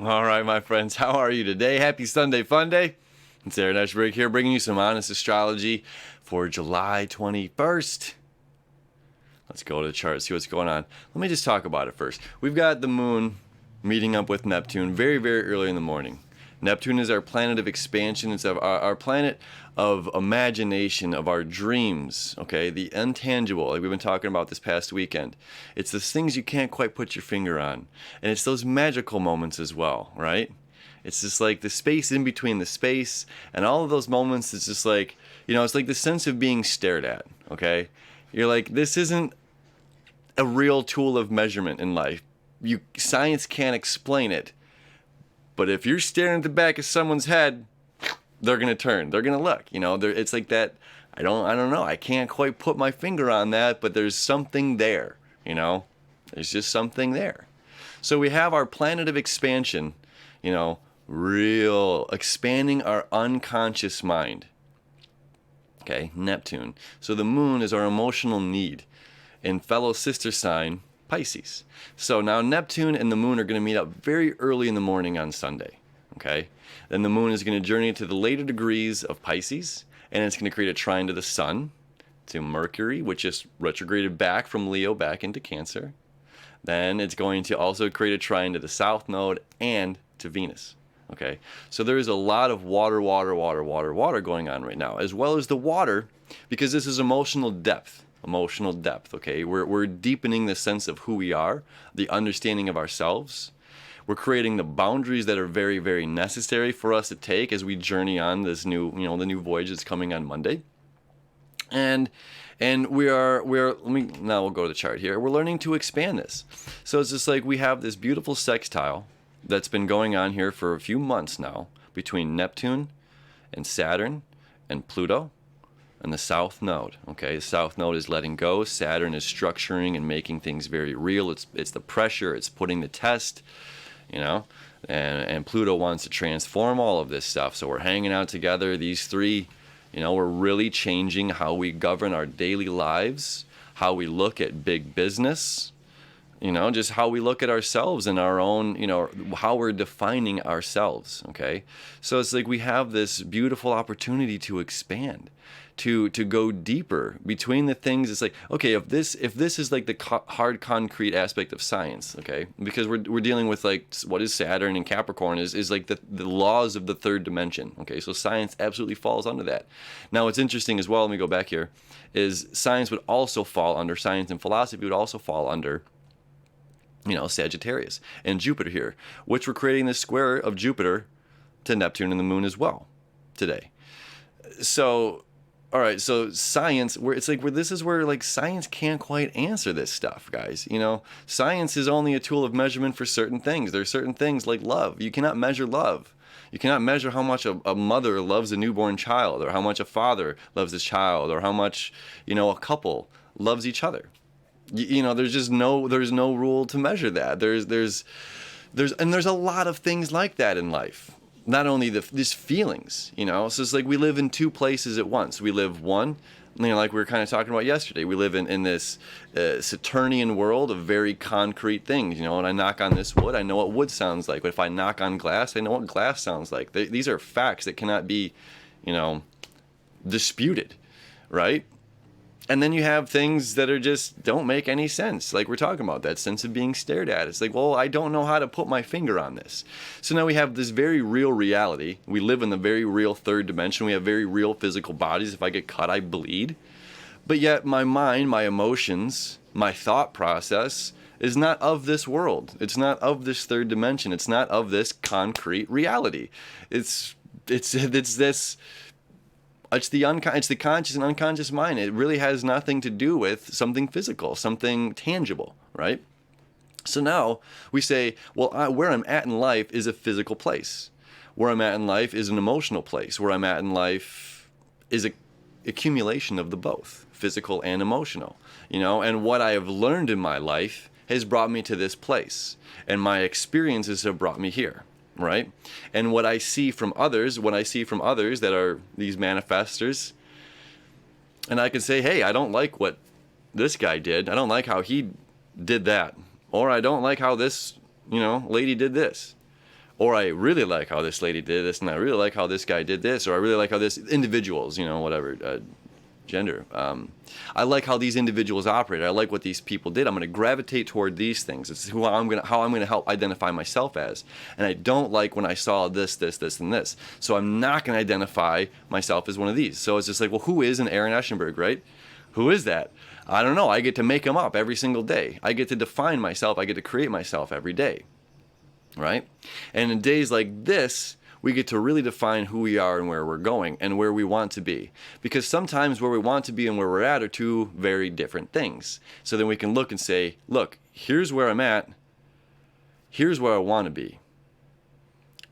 All right, my friends, how are you today? Happy Sunday Fun Day. It's Aaron Eschenburg here, bringing you some honest astrology for July 21st. Let's go to the chart, see what's going on. Let me just talk about it first. We've got the moon meeting up with Neptune very, very early in the morning. Neptune is our planet of expansion. It's our planet of imagination, of our dreams, okay? The intangible, like we've been talking about this past weekend. It's those things you can't quite put your finger on. And it's those magical moments as well, right? It's just like the space in between the space, and all of those moments, it's just like, it's like the sense of being stared at, okay? You're like, this isn't a real tool of measurement in life. Science can't explain it. But if you're staring at the back of someone's head, they're gonna turn. They're gonna look. It's like that. I don't know. I can't quite put my finger on that, but there's something there. There's just something there. So we have our planet of expansion. Real expanding our unconscious mind. Okay, Neptune. So the moon is our emotional need, and fellow sister sign Pisces. So now Neptune and the moon are going to meet up very early in the morning on Sunday, okay? Then the moon is going to journey to the later degrees of Pisces, and it's going to create a trine to the sun, to Mercury, which is retrograded back from Leo back into Cancer. Then it's going to also create a trine to the south node and to Venus, okay? So there is a lot of water going on right now, as well as the water, because this is emotional depth, okay? We're deepening the sense of who we are, the understanding of ourselves. We're creating the boundaries that are very, very necessary for us to take as we journey on this new, the new voyage that's coming on Monday. And we'll go to the chart here. We're learning to expand this. So it's just like we have this beautiful sextile that's been going on here for a few months now between Neptune and Saturn and Pluto and the south node, okay? The south node is letting go. Saturn is structuring and making things very real. It's the pressure. It's putting the test, and Pluto wants to transform all of this stuff. So we're hanging out together, these three, we're really changing how we govern our daily lives, how we look at big business, just how we look at ourselves and our own, how we're defining ourselves, okay? So it's like we have this beautiful opportunity to expand, to go deeper between the things. It's like, okay, if this is like the hard concrete aspect of science, okay, because we're dealing with like what is Saturn and Capricorn is like the laws of the third dimension, okay? So science absolutely falls under that. Now what's interesting as well, let me go back here, is science would also fall under, science and philosophy would also fall under Sagittarius and Jupiter here, which we're creating this square of Jupiter to Neptune and the moon as well today. So, all right, so science, this is where like science can't quite answer this stuff, guys. Science is only a tool of measurement for certain things. There are certain things like love. You cannot measure love. You cannot measure how much a mother loves a newborn child, or how much a father loves his child, or how much, a couple loves each other. There's no rule to measure that. There's a lot of things like that in life. Not only these feelings, so it's like we live in two places at once. We live one, like we were kind of talking about yesterday. We live in this Saturnian world of very concrete things. When I knock on this wood, I know what wood sounds like. But if I knock on glass, I know what glass sounds like. These are facts that cannot be, disputed, right? And then you have things that are just don't make any sense. Like we're talking about, that sense of being stared at. It's like, well, I don't know how to put my finger on this. So now we have this very real reality. We live in the very real third dimension. We have very real physical bodies. If I get cut, I bleed. But yet my mind, my emotions, my thought process is not of this world. It's not of this third dimension. It's not of this concrete reality. It's this... It's the conscious and unconscious mind. It really has nothing to do with something physical, something tangible, right? So now we say, well, where I'm at in life is a physical place. Where I'm at in life is an emotional place. Where I'm at in life is a accumulation of the both, physical and emotional. And what I have learned in my life has brought me to this place, and my experiences have brought me here. Right? And what I see from others, that are these manifestors, and I can say, hey, I don't like what this guy did. I don't like how he did that. Or I don't like how this, lady did this. Or I really like how this lady did this, and I really like how this guy did this, or I really like how this individuals, whatever, gender. I like how these individuals operate. I like what these people did. I'm going to gravitate toward these things. It's how I'm going to help identify myself as. And I don't like when I saw this, and this. So I'm not going to identify myself as one of these. So it's just like, well, who is an Aaron Eschenburg, right? Who is that? I don't know. I get to make them up every single day. I get to define myself. I get to create myself every day. Right? And in days like this, we get to really define who we are and where we're going and where we want to be. Because sometimes where we want to be and where we're at are two very different things. So then we can look and say, look, here's where I'm at. Here's where I want to be.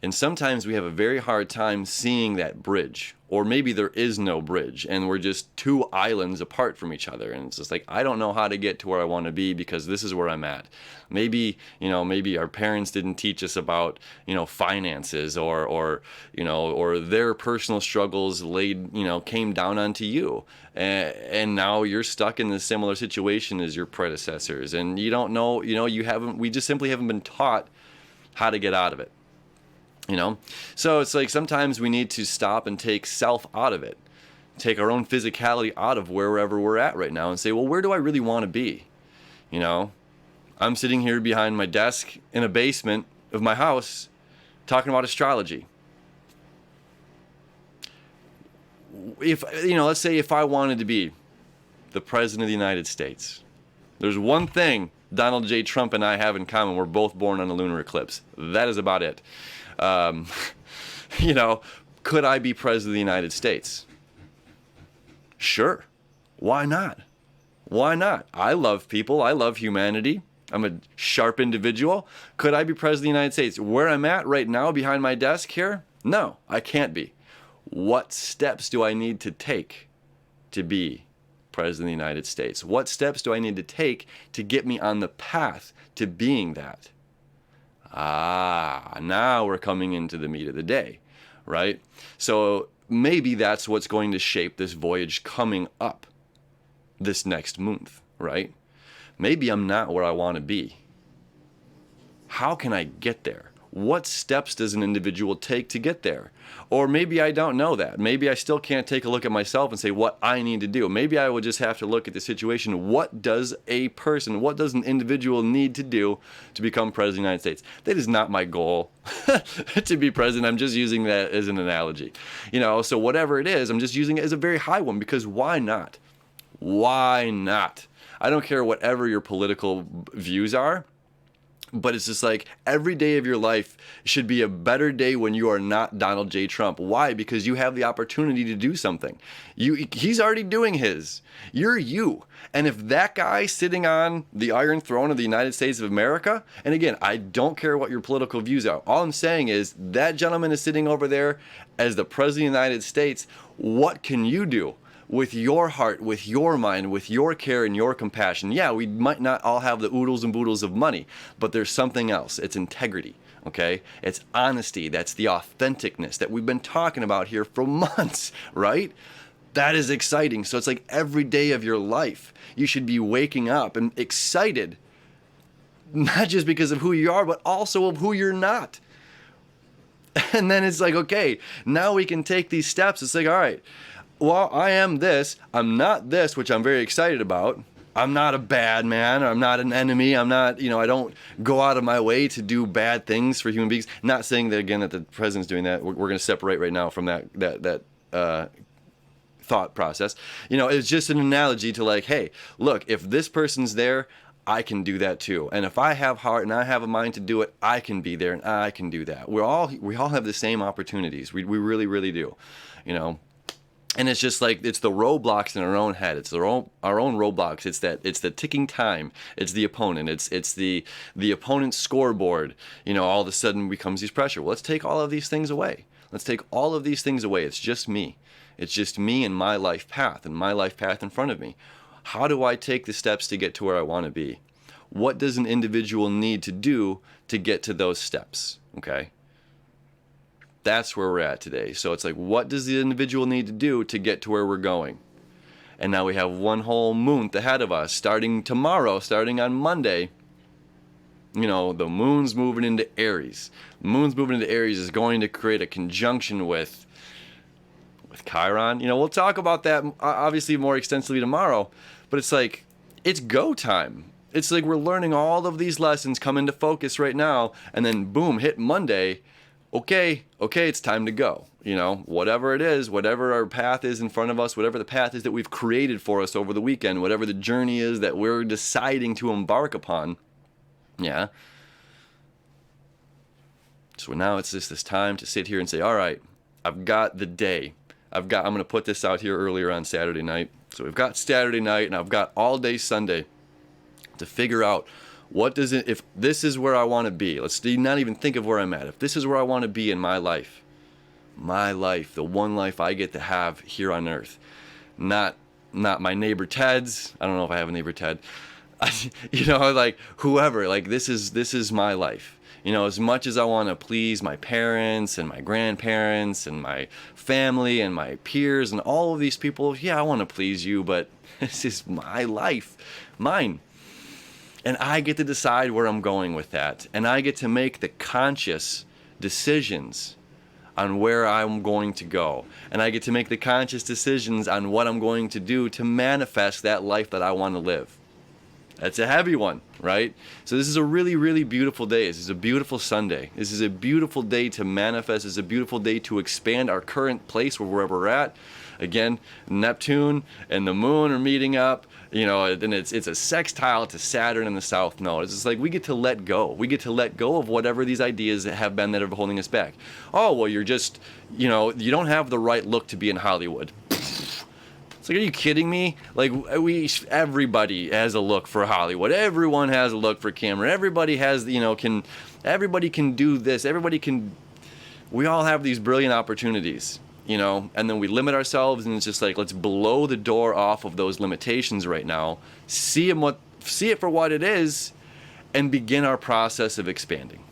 And sometimes we have a very hard time seeing that bridge. Or maybe there is no bridge and we're just two islands apart from each other. And it's just like, I don't know how to get to where I want to be because this is where I'm at. Maybe our parents didn't teach us about, finances or their personal struggles came down onto you. And now you're stuck in a similar situation as your predecessors. And you don't know, we just simply haven't been taught how to get out of it. So it's like sometimes we need to stop and take self out of it, take our own physicality out of wherever we're at right now and say, well, where do I really want to be? I'm sitting here behind my desk in a basement of my house talking about astrology. Let's say if I wanted to be the president of the United States, there's one thing Donald J. Trump and I have in common. We're both born on a lunar eclipse. That is about it. Could I be president of the United States? Sure. Why not? Why not? I love people. I love humanity. I'm a sharp individual. Could I be president of the United States? Where I'm at right now behind my desk here? No, I can't be. What steps do I need to take to be president of the United States? What steps do I need to take to get me on the path to being that? Now we're coming into the meat of the day, right? So maybe that's what's going to shape this voyage coming up this next month, right? Maybe I'm not where I want to be. How can I get there? What steps does an individual take to get there? Or maybe I don't know that. Maybe I still can't take a look at myself and say what I need to do. Maybe I will just have to look at the situation. What does an individual need to do to become president of the United States? That is not my goal to be president. I'm just using that as an analogy. So whatever it is, I'm just using it as a very high one because why not? Why not? I don't care whatever your political views are. But it's just like every day of your life should be a better day when you are not Donald J. Trump. Why? Because you have the opportunity to do something. He's already doing his. You're you. And if that guy sitting on the Iron Throne of the United States of America, and again, I don't care what your political views are. All I'm saying is that gentleman is sitting over there as the President of the United States. What can you do? With your heart, with your mind, with your care and your compassion. Yeah, we might not all have the oodles and boodles of money, but there's something else. It's integrity, okay? It's honesty. That's the authenticness that we've been talking about here for months, right? That is exciting. So it's like every day of your life, you should be waking up and excited, not just because of who you are, but also of who you're not. And then it's like, okay, now we can take these steps. It's like, all right, well, I am this, I'm not this, which I'm very excited about. I'm not a bad man, or I'm not an enemy, I'm not, I don't go out of my way to do bad things for human beings. Not saying that, again, that the president's doing that. We're going to separate right now from that thought process. It's just an analogy to like, hey, look, if this person's there, I can do that too. And if I have heart and I have a mind to do it, I can be there and I can do that. We all have the same opportunities. We really, really do, And it's just like, it's the roadblocks in our own head. It's our own roadblocks. It's the ticking time. It's the opponent. It's the opponent's scoreboard. All of a sudden becomes these pressure. Well, let's take all of these things away. Let's take all of these things away. It's just me. It's just me and my life path in front of me. How do I take the steps to get to where I want to be? What does an individual need to do to get to those steps? Okay. That's where we're at today. So it's like, what does the individual need to do to get to where we're going? And now we have one whole month ahead of us, starting tomorrow, starting on Monday. The moon's moving into Aries. Moon's moving into Aries is going to create a conjunction with Chiron. We'll talk about that obviously more extensively tomorrow, but it's like, it's go time. It's like we're learning all of these lessons come into focus right now, and then boom, hit Monday. Okay, it's time to go. Whatever it is, whatever our path is in front of us, whatever the path is that we've created for us over the weekend, whatever the journey is that we're deciding to embark upon. Yeah. So now it's just this time to sit here and say, all right, I've got the day. I'm going to put this out here earlier on Saturday night. So we've got Saturday night, and I've got all day Sunday to figure out if this is where I want to be. Let's not even think of where I'm at. If this is where I want to be in my life, the one life I get to have here on earth, not my neighbor Ted's. I don't know if I have a neighbor Ted. Like whoever, like this is my life. As much as I want to please my parents and my grandparents and my family and my peers and all of these people, I want to please you, but this is my life, mine. And I get to decide where I'm going with that. And I get to make the conscious decisions on where I'm going to go. And I get to make the conscious decisions on what I'm going to do to manifest that life that I want to live. That's a heavy one, right? So this is a really, really beautiful day. This is a beautiful Sunday. This is a beautiful day to manifest. It's a beautiful day to expand our current place where we're at. Again, Neptune and the moon are meeting up, and it's a sextile to Saturn in the south node. It's just like we get to let go. We get to let go of whatever these ideas that have been that are holding us back. Oh, well, you're just, you don't have the right look to be in Hollywood. It's like, are you kidding me? Like, everybody has a look for Hollywood. Everyone has a look for camera. Everybody has, everybody can do this. We all have these brilliant opportunities, and then we limit ourselves, and it's just like, let's blow the door off of those limitations right now, see it for what it is, and begin our process of expanding.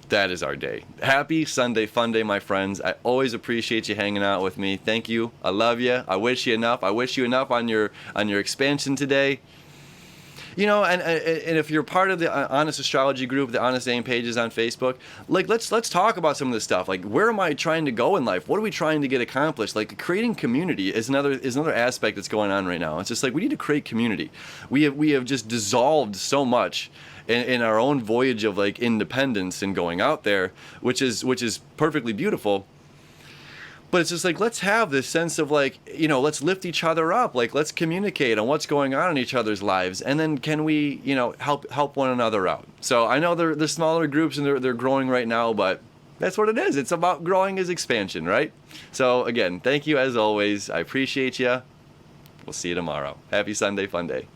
That is our day. Happy Sunday fun day, my friends. I always appreciate you hanging out with me. Thank you. I love you. I wish you enough. I wish you enough on your expansion today. And if you're part of the Honest Astrology group, the Honest Aim pages on Facebook, like let's talk about some of this stuff. Like, where am I trying to go in life? What are we trying to get accomplished? Like, creating community is another aspect that's going on right now. It's just like we need to create community. We have just dissolved so much in our own voyage of like independence and going out there, which is perfectly beautiful. But it's just like, let's have this sense of like, let's lift each other up. Like, let's communicate on what's going on in each other's lives. And then can we, help one another out? So I know they're smaller groups and they're growing right now, but that's what it is. It's about growing as expansion, right? So again, thank you as always. I appreciate you. We'll see you tomorrow. Happy Sunday fun day.